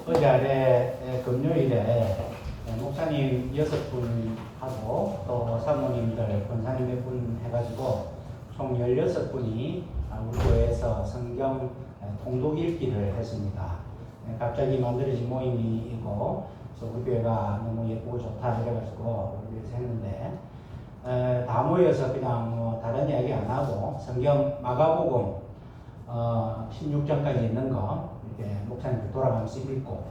어제 아래 금요일에 목사님 6분하고 또 사모님들, 권사님 몇 분 해가지고 총 16분이 우리 교회에서 성경 통독 읽기를 했습니다. 갑자기 만들어진 모임이고, 그래서 우리 교회가 너무 예쁘고 좋다 이래가지고 우리 교회에서 했는데, 다 모여서 그냥 뭐 다른 이야기 안 하고 성경 마가복음 16장까지 있는 거 이렇게 목사님들 돌아가면서 읽고,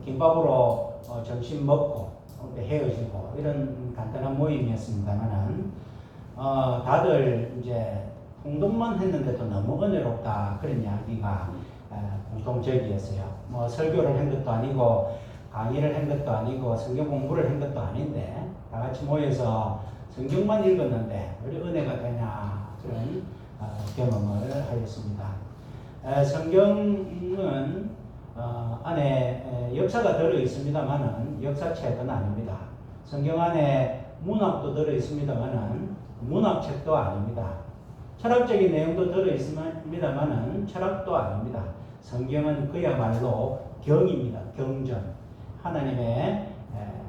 김밥으로 점심 먹고 헤어지고 이런 간단한 모임이었습니다만은 다들 이제 통독만 했는데도 너무 은혜롭다 그런 이야기가 공통적이었어요. 뭐 설교를 한 것도 아니고 강의를 한 것도 아니고 성경 공부를 한 것도 아닌데 다 같이 모여서 성경만 읽었는데 왜 은혜가 되냐 그런 경험을 하였습니다. 성경은 안에 역사가 들어 있습니다만은 역사책은 아닙니다. 성경 안에 문학도 들어 있습니다만은 문학책도 아닙니다. 철학적인 내용도 들어 있습니다만은 철학도 아닙니다. 성경은 그야말로 경입니다. 경전. 하나님의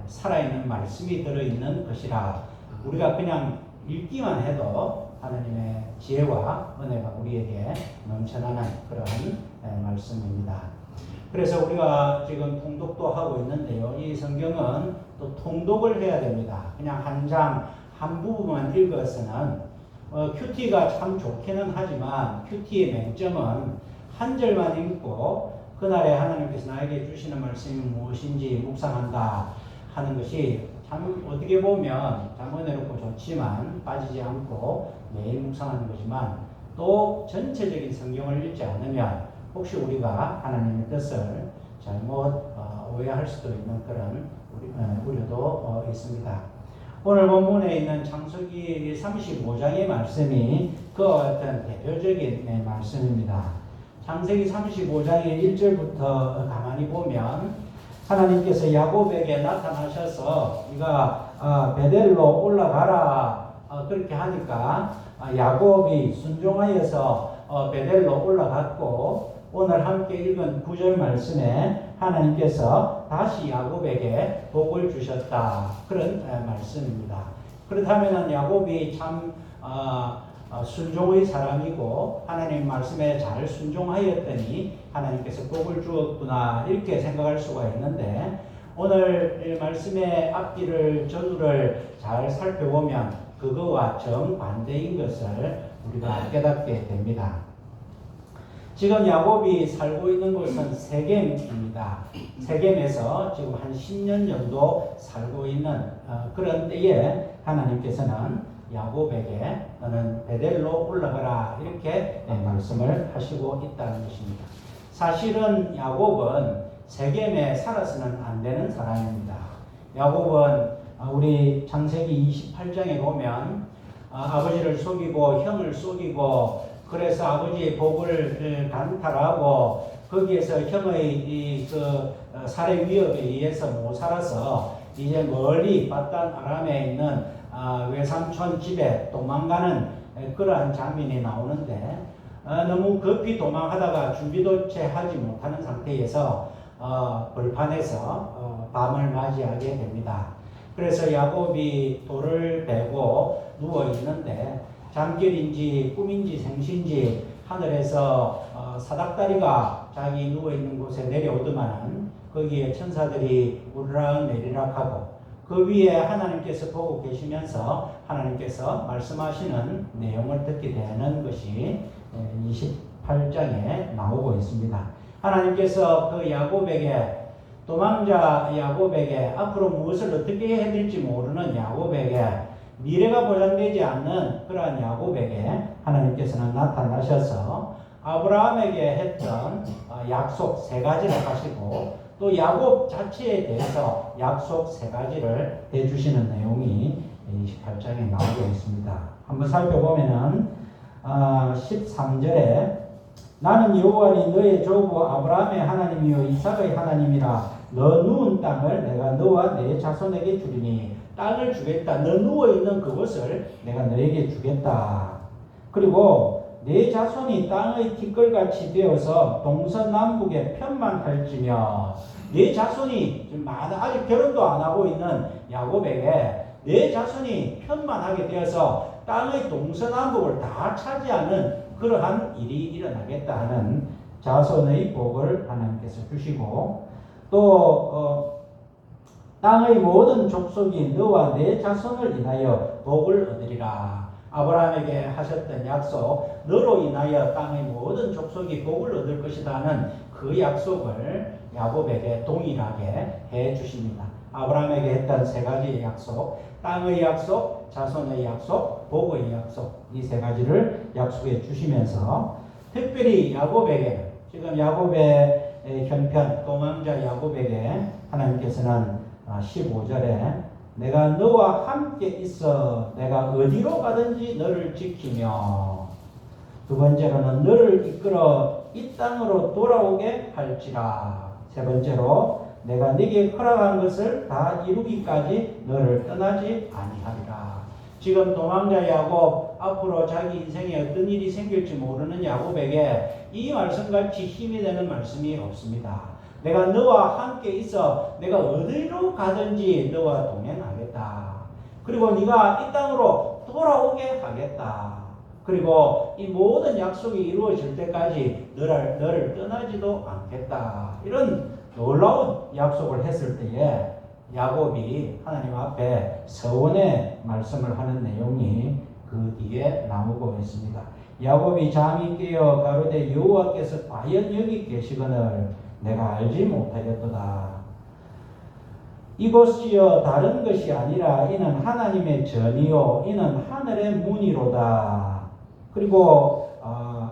살아있는 말씀이 들어있는 것이라 우리가 그냥 읽기만 해도 하나님의 지혜와 은혜가 우리에게 넘쳐나는 그런 말씀입니다. 그래서 우리가 지금 통독도 하고 있는데요. 이 성경은 또 통독을 해야 됩니다. 그냥 한 장, 한 부분만 읽어서는 큐티가 참 좋기는 하지만 큐티의 맹점은 한 절만 읽고 그날에 하나님께서 나에게 주시는 말씀이 무엇인지 묵상한다 하는 것이 참 어떻게 보면 참 은혜롭고 좋지만 빠지지 않고 매일 묵상하는 거지만 또 전체적인 성경을 읽지 않으면 혹시 우리가 하나님의 뜻을 잘못 오해할 수도 있는 그런 우려도 있습니다. 오늘 본문에 있는 창세기 35장의 말씀이 그와 같은 대표적인 말씀입니다. 창세기 35장의 1절부터 가만히 보면 하나님께서 야곱에게 나타나셔서 네가 베델로 올라가라 그렇게 하니까 야곱이 순종하여서 베델로 올라갔고 오늘 함께 읽은 9절 말씀에 하나님께서 다시 야곱에게 복을 주셨다 그런 말씀입니다. 그렇다면 야곱이 참 순종의 사람이고 하나님 말씀에 잘 순종하였더니 하나님께서 복을 주었구나 이렇게 생각할 수가 있는데 오늘 말씀의 앞뒤를 전후를 잘 살펴보면 그거와 정반대인 것을 우리가 깨닫게 됩니다. 지금 야곱이 살고 있는 곳은 세겜입니다. 세겜에서 지금 한 10년 정도 살고 있는 그런 때에 하나님께서는 야곱에게 너는 베델로 올라가라 이렇게 말씀을 하시고 있다는 것입니다. 사실은 야곱은 세겜에 살아서는 안 되는 사람입니다. 야곱은 우리 창세기 28장에 보면 아버지를 속이고 형을 속이고 그래서 아버지의 복을 강탈하고 거기에서 형의 살해 위협에 의해서 못 살아서 이제 멀리 바단 아람에 있는 외삼촌 집에 도망가는 그러한 장면이 나오는데 너무 급히 도망하다가 준비도 채 하지 못하는 상태에서 벌판에서 밤을 맞이하게 됩니다. 그래서 야곱이 돌을 베고 누워 있는데 잠결인지 꿈인지 생신지 하늘에서 사닥다리가 자기 누워있는 곳에 내려오더만은 거기에 천사들이 우르락 내리락하고 그 위에 하나님께서 보고 계시면서 하나님께서 말씀하시는 내용을 듣게 되는 것이 28장에 나오고 있습니다. 하나님께서 그 야곱에게 도망자 야곱에게 앞으로 무엇을 어떻게 해야 될지 모르는 야곱에게 미래가 보장되지 않는 그러한 야곱에게 하나님께서는 나타나셔서 아브라함에게 했던 약속 3가지를 하시고 또 야곱 자체에 대해서 약속 3가지를 해주시는 내용이 28장에 나오고 있습니다. 한번 살펴보면은 13절에 나는 여호와니 너의 조부 아브라함의 하나님이요 이삭의 하나님이라 너 누운 땅을 내가 너와 내 자손에게 주리니 땅을 주겠다. 너 누워있는 그것을 내가 너에게 주겠다. 그리고 내 자손이 땅의 티끌같이 되어서 동서남북에 편만할지며 내 자손이 아직 결혼도 안 하고 있는 야곱에게 내 자손이 편만하게 되어서 땅의 동서남북을 다 차지하는 그러한 일이 일어나겠다 하는 자손의 복을 하나님께서 주시고 또 땅의 모든 족속이 너와 내 자손을 인하여 복을 얻으리라. 아브라함에게 하셨던 약속, 너로 인하여 땅의 모든 족속이 복을 얻을 것이다 하는 그 약속을 야곱에게 동일하게 해 주십니다. 아브라함에게 했던 세 가지의 약속, 땅의 약속, 자손의 약속, 복의 약속, 이 세 가지를 약속해 주시면서 특별히 야곱에게, 지금 야곱의 형편, 도망자 야곱에게 하나님께서는 15절에 내가 너와 함께 있어 내가 어디로 가든지 너를 지키며, 두 번째로는 너를 이끌어 이 땅으로 돌아오게 할지라, 세 번째로 내가 네게 허락한 것을 다 이루기까지 너를 떠나지 아니하리라. 지금 도망자 야곱, 앞으로 자기 인생에 어떤 일이 생길지 모르는 야곱에게 이 말씀같이 힘이 되는 말씀이 없습니다. 내가 너와 함께 있어 내가 어디로 가든지 너와 동행하겠다. 그리고 네가 이 땅으로 돌아오게 하겠다. 그리고 이 모든 약속이 이루어질 때까지 너를 떠나지도 않겠다. 이런 놀라운 약속을 했을 때에 야곱이 하나님 앞에 서원의 말씀을 하는 내용이 그 뒤에 나오고 있습니다. 야곱이 잠이 깨어 가로되 여호와께서 과연 여기 계시거늘 내가 알지 못하였도다. 이곳이여 다른 것이 아니라 이는 하나님의 전이요 이는 하늘의 문이로다. 그리고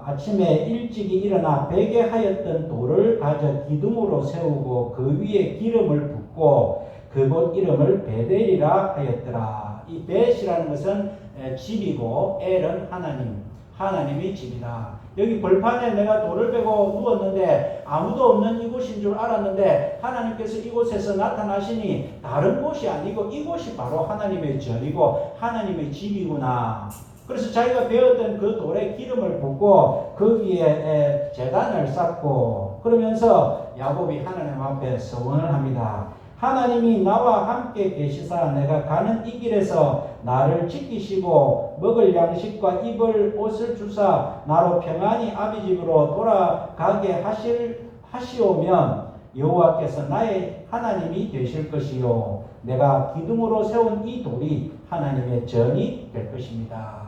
아침에 일찍이 일어나 베게 하였던 돌을 가져 기둥으로 세우고 그 위에 기름을 붓고 그곳 이름을 베델이라 하였더라. 이 벳이라는 것은 집이고 엘은 하나님의 집이다. 여기 벌판에 내가 돌을 베고 누웠는데 아무도 없는 이곳인 줄 알았는데 하나님께서 이곳에서 나타나시니 다른 곳이 아니고 이곳이 바로 하나님의 전이고 하나님의 집이구나. 그래서 자기가 배웠던 그 돌에 기름을 붓고 그 위에 제단을 쌓고 그러면서 야곱이 하나님 앞에 서원을 합니다. 하나님이 나와 함께 계시사 내가 가는 이 길에서 나를 지키시고 먹을 양식과 입을 옷을 주사 나로 평안히 아비 집으로 돌아가게 하시오면 여호와께서 나의 하나님이 되실 것이요 내가 기둥으로 세운 이 돌이 하나님의 전이 될 것입니다.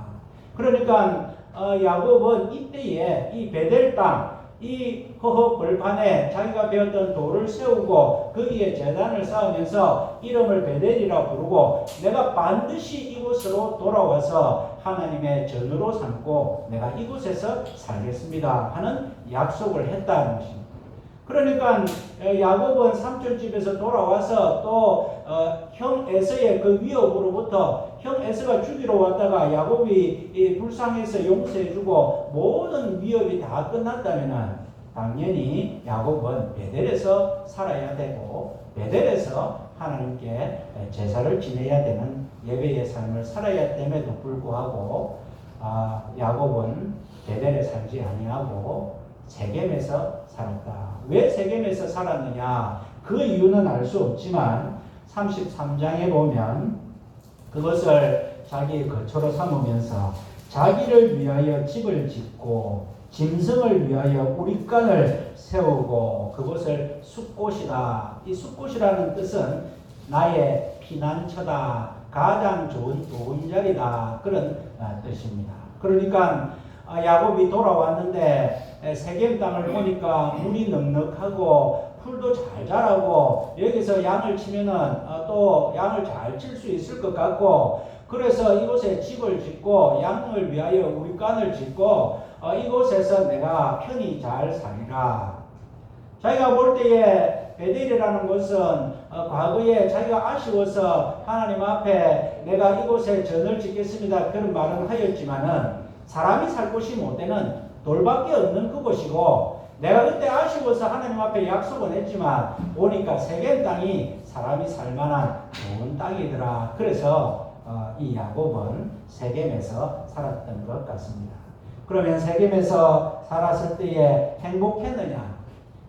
그러니까 야곱은 이때에 이 베델 땅, 이 허허 벌판에 자기가 배웠던 돌을 세우고 거기에 제단을 쌓으면서 이름을 베델이라 부르고 내가 반드시 이곳으로 돌아와서 하나님의 전으로 삼고 내가 이곳에서 살겠습니다 하는 약속을 했다는 것입니다. 그러니까 야곱은 삼촌집에서 돌아와서 또 형 에서의 그 위협으로부터 형 에서가 죽이러 왔다가 야곱이 불쌍해서 용서해주고 모든 위협이 다 끝났다면 당연히 야곱은 베델에서 살아야 되고 베델에서 하나님께 제사를 지내야 되는 예배의 삶을 살아야 됨에도 불구하고 야곱은 베델에 살지 아니하고 세겜에서 살았다. 왜 세겜에서 살았느냐? 그 이유는 알 수 없지만 33장에 보면 그것을 자기의 거처로 삼으면서 자기를 위하여 집을 짓고 짐승을 위하여 우릿간을 세우고 그것을 숫곳이다. 이 숫곳이라는 뜻은 나의 피난처다. 가장 좋은 도움자리다. 그런 뜻입니다. 그러니까 야곱이 돌아왔는데 세겜 땅을 보니까 물이 넉넉하고 풀도 잘 자라고 여기서 양을 치면은 또 양을 잘 칠 수 있을 것 같고 그래서 이곳에 집을 짓고 양을 위하여 우릿간을 짓고 이곳에서 내가 편히 잘 살리라. 자기가 볼 때에 베델이라는 것은 과거에 자기가 아쉬워서 하나님 앞에 내가 이곳에 전을 짓겠습니다 그런 말은 하였지만은 사람이 살 곳이 못 되는 돌밖에 없는 그곳이고 내가 그때 아쉬워서 하나님 앞에 약속은 했지만 보니까 세겜 땅이 사람이 살만한 좋은 땅이더라. 그래서 이 야곱은 세겜에서 살았던 것 같습니다. 그러면 세겜에서 살았을 때에 행복했느냐?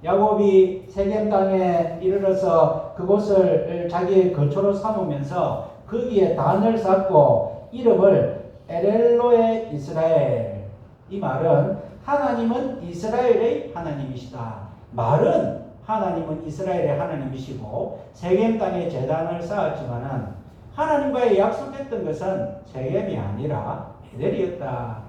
야곱이 세겜 땅에 이르러서 그곳을 자기의 거처로 삼으면서 거기에 단을 쌓고 이름을 에렐로의 이스라엘. 이 말은 하나님은 이스라엘의 하나님이시다. 말은 하나님은 이스라엘의 하나님이시고 세겜 땅에 제단을 쌓았지만은 하나님과의 약속했던 것은 세겜이 아니라 베델이었다.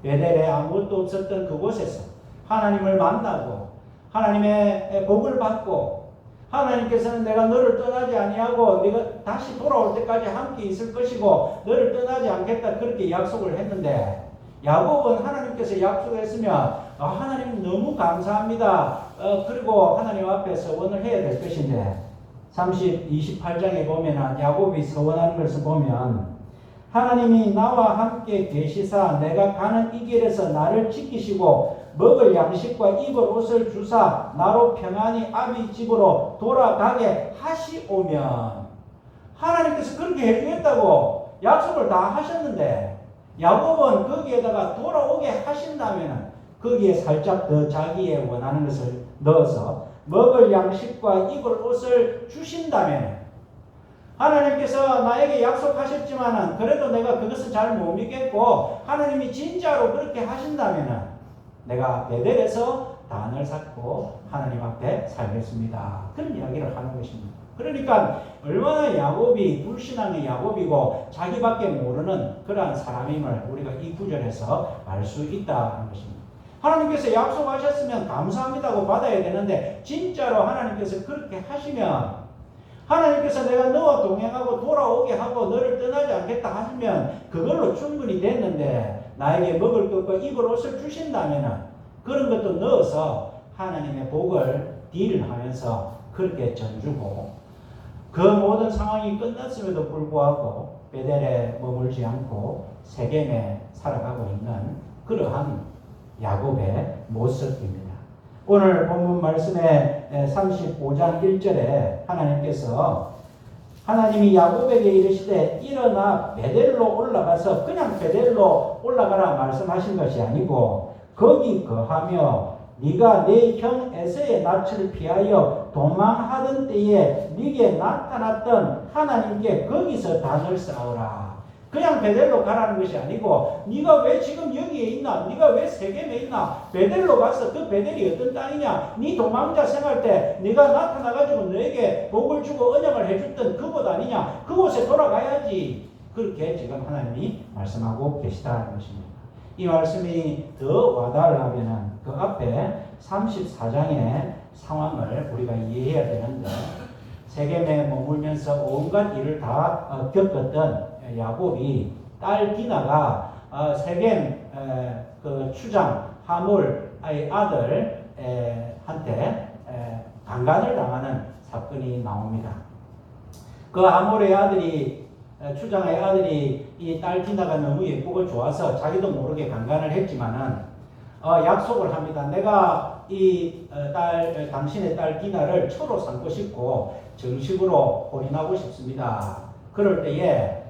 베델에 아무것도 없었던 그곳에서 하나님을 만나고 하나님의 복을 받고 하나님께서는 내가 너를 떠나지 아니하고 네가 다시 돌아올 때까지 함께 있을 것이고 너를 떠나지 않겠다 그렇게 약속을 했는데 야곱은 하나님께서 약속했으면 하나님 너무 감사합니다. 그리고 하나님 앞에 서원을 해야 될 것인데 28장에 보면 야곱이 서원하는 것을 보면 하나님이 나와 함께 계시사 내가 가는 이 길에서 나를 지키시고 먹을 양식과 입을 옷을 주사 나로 평안히 아비 집으로 돌아가게 하시오면 하나님께서 그렇게 해주겠다고 약속을 다 하셨는데 야곱은 거기에다가 돌아오게 하신다면 거기에 살짝 더 자기의 원하는 것을 넣어서 먹을 양식과 입을 옷을 주신다면 하나님께서 나에게 약속하셨지만은 그래도 내가 그것을 잘 못 믿겠고 하나님이 진짜로 그렇게 하신다면은 내가 베델에서 단을 쌓고 하나님 앞에 살겠습니다. 그런 이야기를 하는 것입니다. 그러니까 얼마나 야곱이 불신앙의 야곱이고 자기밖에 모르는 그러한 사람임을 우리가 이 구절에서 알 수 있다는 것입니다. 하나님께서 약속하셨으면 감사합니다고 받아야 되는데 진짜로 하나님께서 그렇게 하시면 하나님께서 내가 너와 동행하고 돌아오게 하고 너를 떠나지 않겠다 하시면 그걸로 충분히 됐는데 나에게 먹을 것과 입을 옷을 주신다면 그런 것도 넣어서 하나님의 복을 딜하면서 그렇게 전주고 그 모든 상황이 끝났음에도 불구하고 베델에 머물지 않고 세겜에 살아가고 있는 그러한 야곱의 모습입니다. 오늘 본문 말씀의 35장 1절에 하나님이 야곱에게 이르시되 일어나 베델로 올라가서 그냥 베델로 올라가라 말씀하신 것이 아니고 거기 거하며 네가 네 형 에서의 낯을 피하여 도망하던 때에 네게 나타났던 하나님께 거기서 단을 쌓으라. 그냥 베델로 가라는 것이 아니고 네가 왜 지금 여기에 있나? 네가 왜 세겜에 있나? 베델로 가서 그 베델이 어떤 땅이냐? 네 도망자 생활 때 네가 나타나가지고 너에게 복을 주고 언약을 해줬던 그곳 아니냐? 그곳에 돌아가야지. 그렇게 지금 하나님이 말씀하고 계시다는 것입니다. 이 말씀이 더 와닿으려면 그 앞에 34장의 상황을 우리가 이해해야 되는데 세겜에 머물면서 온갖 일을 다 겪었던 야곱이 딸 디나가 세겜 그 추장 하몰의 아들한테 강간을 당하는 사건이 나옵니다. 그 하몰의 아들이 추장의 아들이 이 딸 디나가 너무 예쁘고 좋아서 자기도 모르게 강간을 했지만은 약속을 합니다. 내가 이 당신의 딸 디나를 처로 삼고 싶고 정식으로 혼인하고 싶습니다. 그럴 때에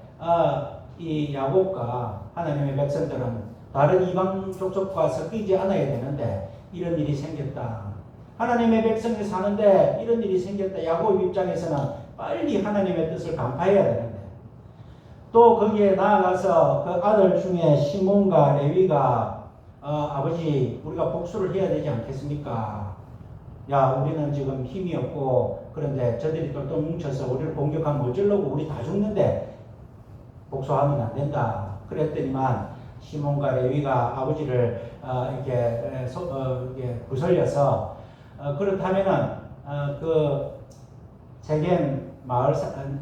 이 야곱과 하나님의 백성들은 다른 이방 족속과 섞이지 않아야 되는데 이런 일이 생겼다. 하나님의 백성이 사는데 이런 일이 생겼다. 야곱 입장에서는 빨리 하나님의 뜻을 간파해야 되는데 또 거기에 나아가서 그 아들 중에 시몬과 레위가 아버지 우리가 복수를 해야 되지 않겠습니까? 야 우리는 지금 힘이 없고 그런데 저들이 또 뭉쳐서 우리를 공격하면 어쩌려고 우리 다 죽는데 복수하면 안 된다. 그랬더니만 시몬과 레위가 아버지를 이렇게 부설려서 그렇다면은 그 세겜 마을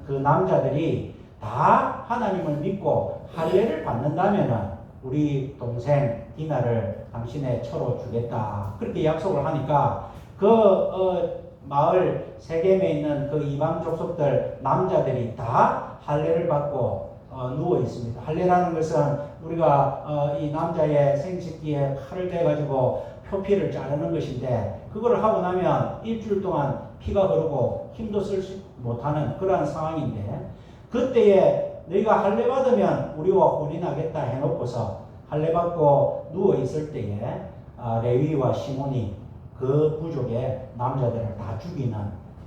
그 남자들이 다 하나님을 믿고 할례를 받는다면은 우리 동생 디나를 당신의 처로 주겠다. 그렇게 약속을 하니까 그 마을 세겜에 있는 그 이방 족속들 남자들이 다 할례를 받고 누워 있습니다. 할례라는 것은 우리가 이 남자의 생식기에 칼을 대가지고 표피를 자르는 것인데 그걸 하고 나면 일주일 동안 피가 흐르고 힘도 쓸 못하는 그러한 상황인데 그때에 너희가 할례 받으면 우리와 혼인하겠다 해놓고서 할례받고 누워 있을 때에 레위와 시몬이 그 부족의 남자들을 다 죽이는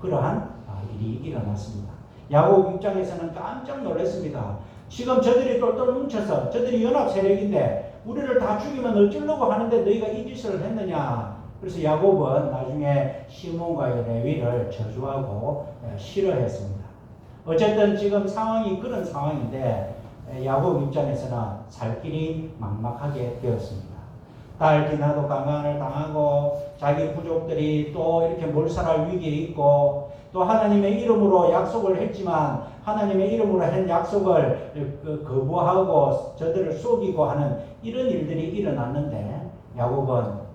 그러한 일이 일어났습니다. 야곱 입장에서는 깜짝 놀랐습니다. 지금 저들이 똘똘 뭉쳐서 저들이 연합 세력인데 우리를 다 죽이면 어쩌려고 하는데 너희가 이 짓을 했느냐. 그래서 야곱은 나중에 시몬과의 레위를 저주하고 싫어했습니다. 어쨌든 지금 상황이 그런 상황인데 야곱 입장에서는 살 길이 막막하게 되었습니다. 달 지나도 강간을 당하고 자기 부족들이 또 이렇게 몰살할 위기에 있고 또 하나님의 이름으로 약속을 했지만 하나님의 이름으로 한 약속을 거부하고 저들을 속이고 하는 이런 일들이 일어났는데 야곱은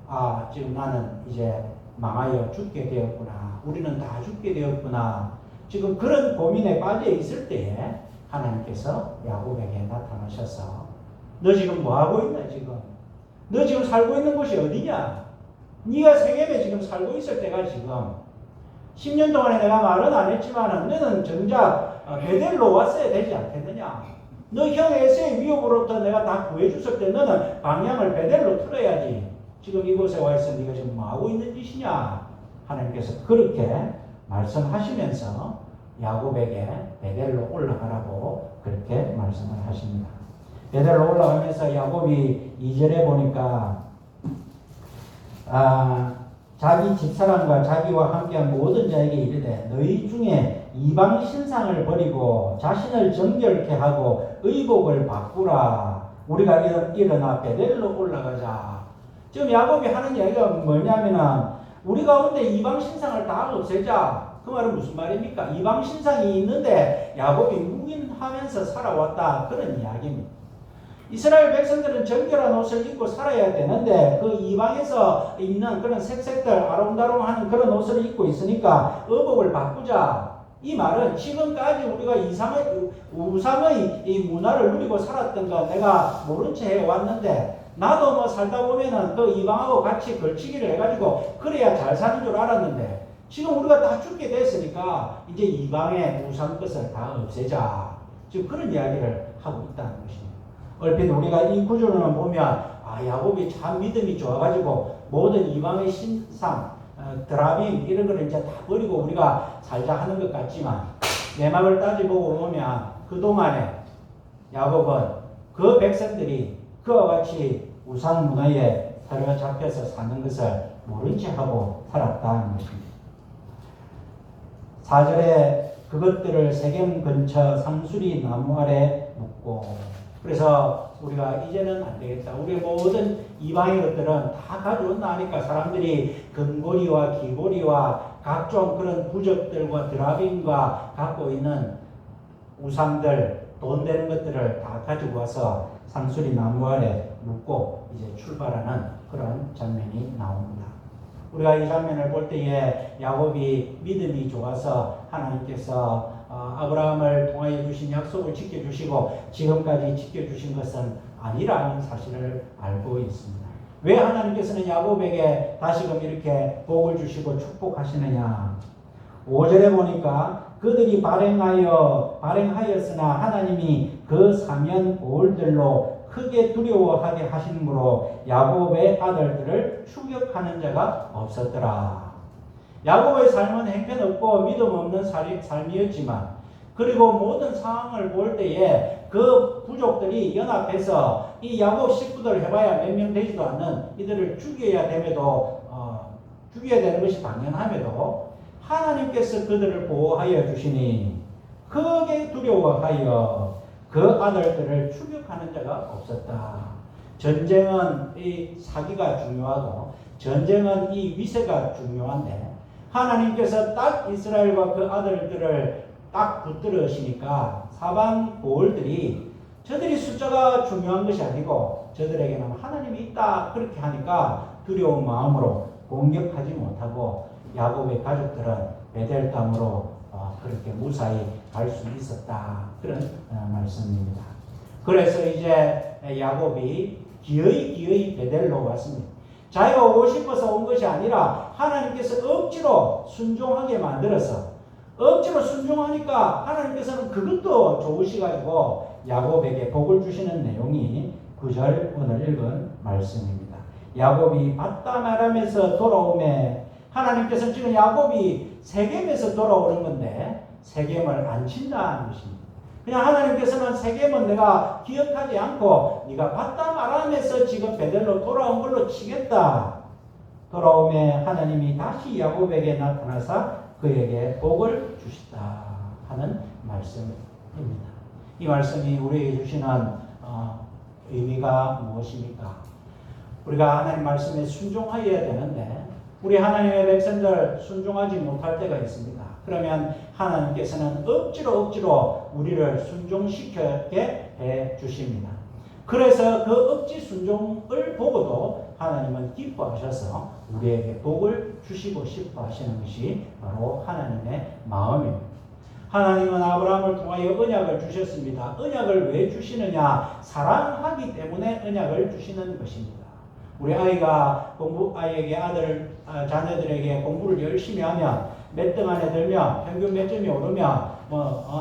지금 나는 이제 망하여 죽게 되었구나. 우리는 다 죽게 되었구나. 지금 그런 고민에 빠져 있을 때에 하나님께서 야곱에게 나타나셔서 너 지금 뭐 하고 있나 지금? 너 지금 살고 있는 곳이 어디냐? 네가 세겜에 지금 살고 있을 때가 지금 10년 동안에 내가 말은 안 했지만 너는 정작 베델로 왔어야 되지 않겠느냐? 너 형 에서의 위협으로부터 내가 다 구해줬을 때 너는 방향을 베델로 틀어야지. 지금 이곳에 와 있어 네가 지금 뭐 하고 있는 짓이냐? 하나님께서 그렇게 말씀하시면서 야곱에게 베델로 올라가라고 그렇게 말씀을 하십니다. 베델로 올라가면서 야곱이 2절에 보니까 자기 집사람과 자기와 함께한 모든 자에게 이르되 너희 중에 이방 신상을 버리고 자신을 정결케 하고 의복을 바꾸라. 우리가 일어나 베델로 올라가자. 지금 야곱이 하는 이야기가 뭐냐면은 우리 가운데 이방 신상을 다 없애자. 그 말은 무슨 말입니까? 이방 신상이 있는데 야곱이 묵인하면서 살아왔다. 그런 이야기입니다. 이스라엘 백성들은 정결한 옷을 입고 살아야 되는데 그 이방에서 입는 그런 색색들 아롱다롱하는 그런 옷을 입고 있으니까 의복을 바꾸자. 이 말은 지금까지 우리가 우상의 이 문화를 누리고 살았던 거 내가 모른 채 해왔는데 나도 뭐 살다 보면은 그 이방하고 같이 걸치기를 해가지고 그래야 잘 사는 줄 알았는데 지금 우리가 다 죽게 됐으니까 이제 이방의 우상 것을 다 없애자. 지금 그런 이야기를 하고 있다는 것입니다. 얼핏 우리가 이 구조를 보면 야곱이 참 믿음이 좋아가지고 모든 이방의 신상 드라빔 이런 걸 이제 다 버리고 우리가 살자 하는 것 같지만 내막을 따지고 보면 그동안에 야곱은 그 백성들이 그와 같이 우상 문화에 사로잡혀서 사는 것을 모른 채 하고 살았다는 것입니다. 4절에 그것들을 세겜 근처 상수리 나무 아래 묻고 그래서 우리가 이제는 안 되겠다. 우리 모든 이방의 것들은 다 가져온다 하니까 사람들이 금고리와 귀고리와 각종 그런 부적들과 드라빔과 갖고 있는 우상들, 돈 되는 것들을 다 가지고 와서 상수리 나무 아래 묻고 이제 출발하는 그런 장면이 나옵니다. 우리가 이 장면을 볼 때에 야곱이 믿음이 좋아서 하나님께서 아브라함을 통하여 주신 약속을 지켜주시고 지금까지 지켜주신 것은 아니라는 사실을 알고 있습니다. 왜 하나님께서는 야곱에게 다시금 이렇게 복을 주시고 축복하시느냐? 5절에 보니까 그들이 발행하였으나 하나님이 그 사면 보울들로 크게 두려워하게 하시므로 야곱의 아들들을 추격하는 자가 없었더라. 야곱의 삶은 행편없고 믿음 없는 삶이었지만 그리고 모든 상황을 볼 때에 그 부족들이 연합해서 이 야곱 식구들 해봐야 몇 명 되지도 않는 이들을 죽여야 되는 것이 당연함에도 하나님께서 그들을 보호하여 주시니 크게 두려워하여 그 아들들을 추격하는 자가 없었다. 전쟁은 이 사기가 중요하고 전쟁은 이 위세가 중요한데 하나님께서 딱 이스라엘과 그 아들들을 딱 붙들으시니까 사방 보울들이 저들이 숫자가 중요한 것이 아니고 저들에게는 하나님이 있다 그렇게 하니까 두려운 마음으로 공격하지 못하고 야곱의 가족들은 베델 땅으로 그렇게 무사히 갈 수 있었다 그런 말씀입니다. 그래서 이제 야곱이 기어이 베델로 왔습니다. 자기가 오고 싶어서 온 것이 아니라 하나님께서 억지로 순종하게 만들어서 억지로 순종하니까 하나님께서는 그것도 좋으시가지고 야곱에게 복을 주시는 내용이 9절 오늘 읽은 말씀입니다. 야곱이 바담 아람에서 돌아오매 하나님께서 지금 야곱이 세겜에서 돌아오는 건데 세겜을 안 친다는 것입니다. 그냥 하나님께서는 세겜은 내가 기억하지 않고 네가 바담 아람에서 지금 베델로 돌아온 걸로 치겠다. 돌아오매 하나님이 다시 야곱에게 나타나사 그에게 복을 주시다 하는 말씀입니다. 이 말씀이 우리에게 주시는 의미가 무엇입니까? 우리가 하나님 말씀에 순종하여야 되는데 우리 하나님의 백성들 순종하지 못할 때가 있습니다. 그러면 하나님께서는 억지로 우리를 순종시키게 해 주십니다. 그래서 그 억지 순종을 보고도 하나님은 기뻐하셔서 우리에게 복을 주시고 싶어 하시는 것이 바로 하나님의 마음입니다. 하나님은 아브라함을 통하여 언약을 주셨습니다. 언약을 왜 주시느냐? 사랑하기 때문에 언약을 주시는 것입니다. 우리 아이가 아이에게 자녀들에게 공부를 열심히 하면 몇 등 안에 들면 평균 몇 점이 오르면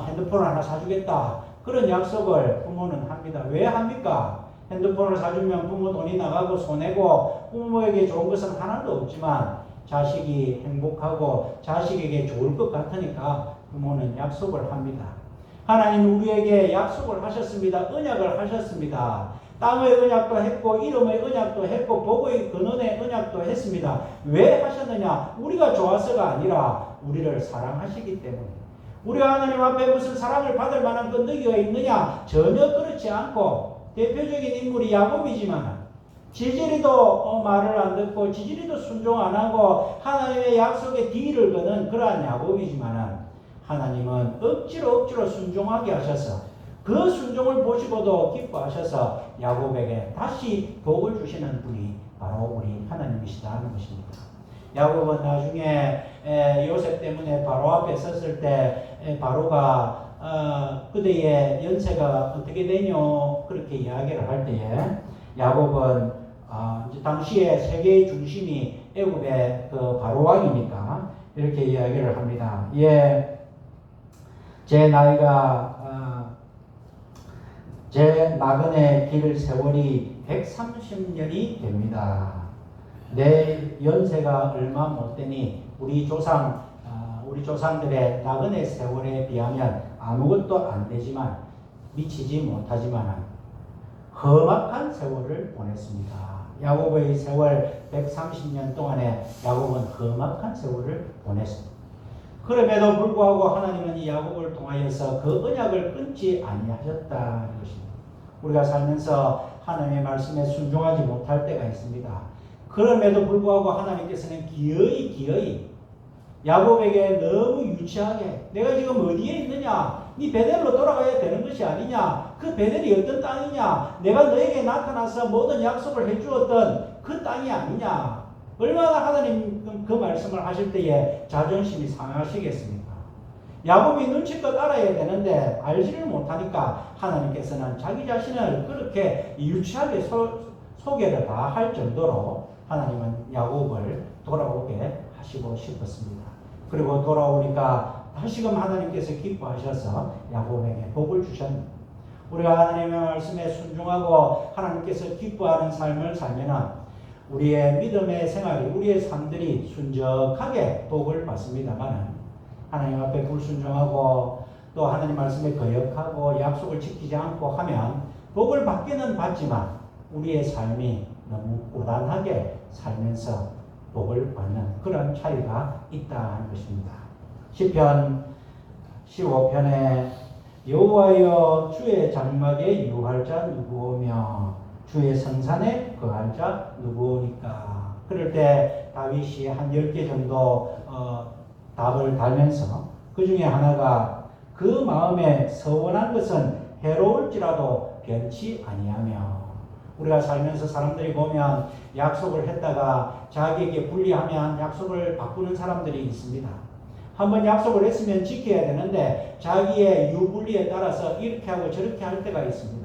핸드폰 하나 사주겠다. 그런 약속을 부모는 합니다. 왜 합니까? 핸드폰을 사주면 부모 돈이 나가고 손해고 부모에게 좋은 것은 하나도 없지만 자식이 행복하고 자식에게 좋을 것 같으니까 부모는 약속을 합니다. 하나님 우리에게 약속을 하셨습니다. 언약을 하셨습니다. 땅의 언약도 했고 이름의 언약도 했고 복의 근원의 언약도 했습니다. 왜 하셨느냐? 우리가 좋아서가 아니라 우리를 사랑하시기 때문에. 우리가 하나님 앞에 무슨 사랑을 받을 만한 끈덕이가 있느냐? 전혀 그렇지 않고 대표적인 인물이 야곱이지만 지지리도 말을 안 듣고 지지리도 순종 안 하고 하나님의 약속에 뒤를 거는 그러한 야곱이지만 하나님은 억지로 순종하게 하셔서 그 순종을 보시고도 기뻐하셔서 야곱에게 다시 복을 주시는 분이 바로 우리 하나님이시다는 것입니다. 야곱은 나중에 요셉 때문에 바로 앞에 섰을 때 바로가 그대의 연세가 어떻게 되뇨 그렇게 이야기를 할 때에 야곱은 이제 당시에 세계의 중심이 애굽의 그 바로 왕이니까 이렇게 이야기를 합니다. 제 나그네 길 세월이 130년이 됩니다. 내 연세가 얼마 못 되니 우리 조상들의 나그네 세월에 비하면 아무것도 안 되지만 미치지 못하지만 험악한 세월을 보냈습니다. 야곱의 세월 130년 동안에 야곱은 험악한 세월을 보냈습니다. 그럼에도 불구하고 하나님은 이 야곱을 통하여서 그 언약을 끊지 아니하셨다는 것입니다. 우리가 살면서 하나님의 말씀에 순종하지 못할 때가 있습니다. 그럼에도 불구하고 하나님께서는 기어이 야곱에게 너무 유치하게 내가 지금 어디에 있느냐? 네 베델로 돌아가야 되는 것이 아니냐? 그 베델이 어떤 땅이냐? 내가 너에게 나타나서 모든 약속을 해주었던 그 땅이 아니냐? 얼마나 하나님 그 말씀을 하실 때에 자존심이 상하시겠습니까? 야곱이 눈치껏 알아야 되는데 알지를 못하니까 하나님께서는 자기 자신을 그렇게 유치하게 소개를 다 할 정도로 하나님은 야곱을 돌아오게 하시고 싶었습니다. 그리고 돌아오니까 다시금 하나님께서 기뻐하셔서 야곱에게 복을 주셨습니다. 우리가 하나님의 말씀에 순종하고 하나님께서 기뻐하는 삶을 살면은 우리의 믿음의 생활이 우리의 삶들이 순적하게 복을 받습니다만 하나님 앞에 불순종하고 또 하나님 말씀에 거역하고 약속을 지키지 않고 하면 복을 받기는 받지만 우리의 삶이 너무 고단하게 살면서 복을 받는 그런 차이가 있다는 것입니다. 시편 15편에 여호와여 주의 장막에 유할 자 누구오며 주의 성산에 거할 자 누구오니까. 그럴 때 다윗이 한 10개 정도 답을 달면서 그 중에 하나가 그 마음에 서원한 것은 해로울지라도 변치 아니하며. 우리가 살면서 사람들이 보면 약속을 했다가 자기에게 불리하면 약속을 바꾸는 사람들이 있습니다. 한번 약속을 했으면 지켜야 되는데 자기의 유불리에 따라서 이렇게 하고 저렇게 할 때가 있습니다.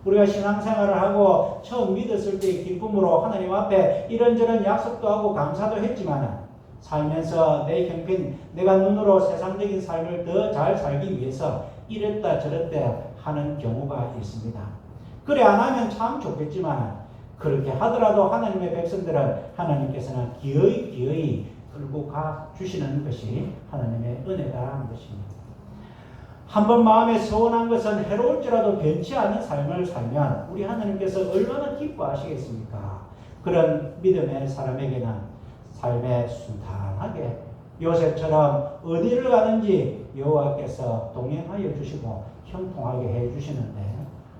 우리가 신앙생활을 하고 처음 믿었을 때의 기쁨으로 하나님 앞에 이런저런 약속도 하고 감사도 했지만 살면서 내 형편, 내가 눈으로 세상적인 삶을 더 잘 살기 위해서 이랬다 저랬다 하는 경우가 있습니다. 그래 안 하면 참 좋겠지만 그렇게 하더라도 하나님의 백성들은 하나님께서는 기어이 끌고 가 주시는 것이 하나님의 은혜다라는 것입니다. 한번 마음에 서운한 것은 해로울지라도 변치 않은 삶을 살면 우리 하나님께서 얼마나 기뻐하시겠습니까? 그런 믿음의 사람에게는 삶에 순탄하게 요셉처럼 어디를 가든지 여호와께서 동행하여 주시고 형통하게 해 주시는데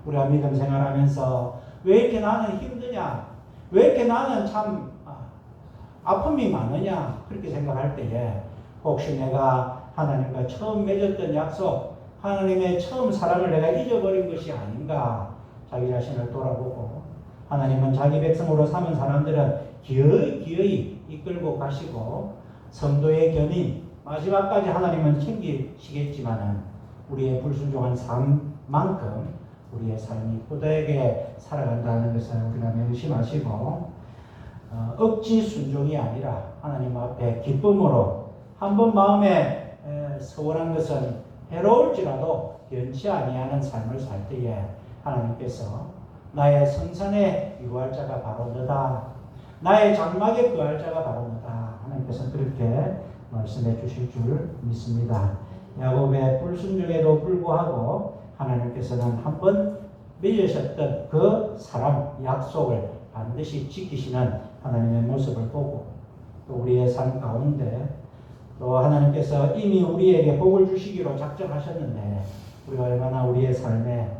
우리가 믿음 생활하면서 왜 이렇게 나는 힘드냐? 왜 이렇게 나는 참 아픔이 많으냐? 그렇게 생각할 때에 혹시 내가 하나님과 처음 맺었던 약속, 하나님의 처음 사랑을 내가 잊어버린 것이 아닌가? 자기 자신을 돌아보고 하나님은 자기 백성으로 삼은 사람들은 기어이 이끌고 가시고 성도의 견인 마지막까지 하나님은 챙기시겠지만은 우리의 불순종한 삶만큼 우리의 삶이 고되게 살아간다는 것을 우리가 명심하시고 억지 순종이 아니라 하나님 앞에 기쁨으로 한번 마음에 서운한 것은 해로울지라도 변치 아니하는 삶을 살 때에 하나님께서 나의 성산에 이루할 자가 바로 너다. 나의 장막에 거할 자가 바로 너다. 하나님께서 그렇게 말씀해 주실 줄 믿습니다. 야곱의 불순종에도 불구하고 하나님께서는 한번 맺으셨던 그 사랑, 약속을 반드시 지키시는 하나님의 모습을 보고 또 우리의 삶 가운데 또 하나님께서 이미 우리에게 복을 주시기로 작정하셨는데 우리가 얼마나 우리의 삶에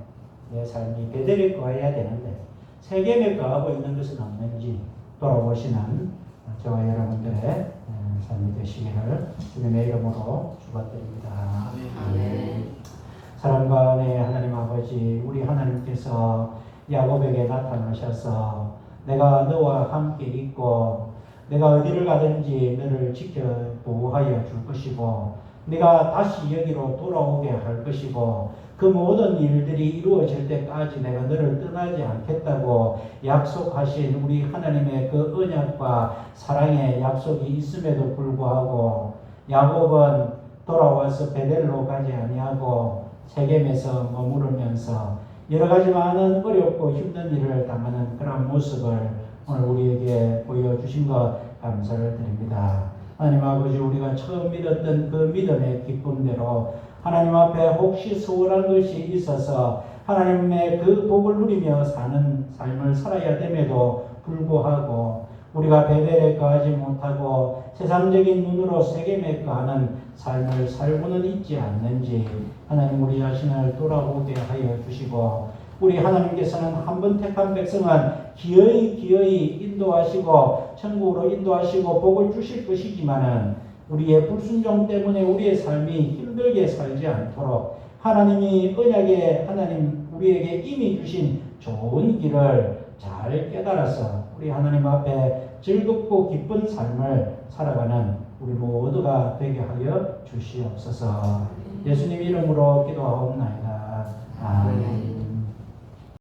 내 삶이 베델에 거해야 되는데 세겜에 거하고 있는 것은 없는지 돌아보시는 저와 여러분들의 삶이 되시기를 주님의 이름으로 축원드립니다. 아멘. 사랑과 은혜의 하나님 아버지, 우리 하나님께서 야곱에게 나타나셔서 내가 너와 함께 있고 내가 어디를 가든지 너를 지켜 보호하여 줄 것이고 내가 다시 여기로 돌아오게 할 것이고 그 모든 일들이 이루어질 때까지 내가 너를 떠나지 않겠다고 약속하신 우리 하나님의 그 언약과 사랑의 약속이 있음에도 불구하고 야곱은 돌아와서 베델로 가지 아니하고 세겜에서 머무르면서 여러 가지 많은 어렵고 힘든 일을 당하는 그런 모습을 오늘 우리에게 보여주신 것 감사를 드립니다. 하나님 아버지, 우리가 처음 믿었던 그 믿음의 기쁨대로 하나님 앞에 혹시 소홀한 것이 있어서 하나님의 그 복을 누리며 사는 삶을 살아야 됨에도 불구하고 우리가 베델에 거하지 못하고 세상적인 눈으로 세겜에 거하는 삶을 살고는 있지 않는지 하나님 우리 자신을 돌아보게 하여 주시고 우리 하나님께서는 한 번 택한 백성은 기어이 인도하시고 천국으로 인도하시고 복을 주실 것이지만은 우리의 불순종 때문에 우리의 삶이 힘들게 살지 않도록 하나님이 언약에 하나님 우리에게 이미 주신 좋은 길을 잘 깨달아서 우리 하나님 앞에 즐겁고 기쁜 삶을 살아가는 우리 모두가 되게 하여 주시옵소서. 예수님 이름으로 기도하옵나이다. 아멘.